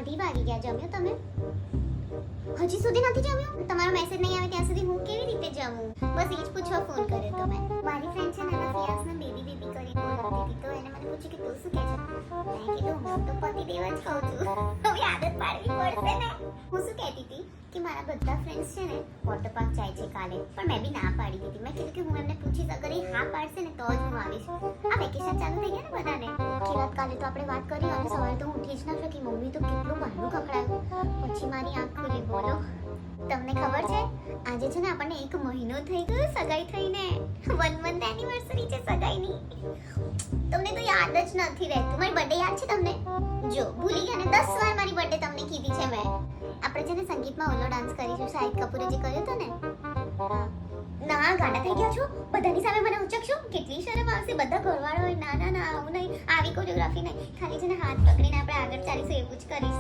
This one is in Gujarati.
અઢી વાગી ગયા. જમ્યો તમે? હજી સુધી નથી જમ્યો? તમારો મેસેજ નહીં આવે ત્યાં સુધી હું કેવી રીતે જમું? બસ એ જ પૂછવા ફોન કર્યો તો મેં. મારી ફ્રેન્ડ છે ને એના ફિયાસને બેબી કરી બોલતી હતી, તો એને મને પૂછ્યું કે તું શું કહે છે? મેં કીધું હું તો પતિદેવ જ કહું છું. હવે આદત પાડવી પડશે ને. હું શું કહેતી હતી કે મારા બધા ફ્રેન્ડ્સ છે ને વોટર પાર્ક જાય છે કાલે, પણ મેં બી ના પાડી દીધી. મેં કીધું કે હું એમને પૂછીશ, અગર એ હા પાડશે ને તો જ હું આવીશ. આ વેકેશન ચાલુ થઈ ગયા ને બધાને. કિરાત કાલે તો આપણે વાત કરી અને સવારે તો હું ઉઠી જ ના શકી. મમ્મી તો કેટલું બહારનું ખખડાયું. પછી મારી આંખ ખુલી. બોલો, તમને ખબર છે આજે છે ને આપણને 1 મહિનો થઈ ગયો સગાઈ થઈને. 1 મંથ એનિવર્સરી છે સગાઈની. તમને તો યાદ જ નથી રહેતું. મારી બર્થડે યાદ છે તમને? જો ભૂલી ગયા ને, 10 વાર મારી બર્થડે તમને કીધી છે મેં. આપણે છે ને સંગીતમાં ઓલો ડાન્સ કરીશું, શાહિદ કપૂરે જે કર્યો હતો ને. ના, ગાડા થઈ ગયા છો બધાની સામે મને ઉચકશો? કેટલી શરમ આવશે. બધા ઘરવાળા હોય. ના ના ના, આવું નહીં, આવી કોરિયોગ્રાફી નહીં. ખાલી છે ને હાથ પકડીને આપણે આગળ ચાલીશું, એવું જ કરીશું.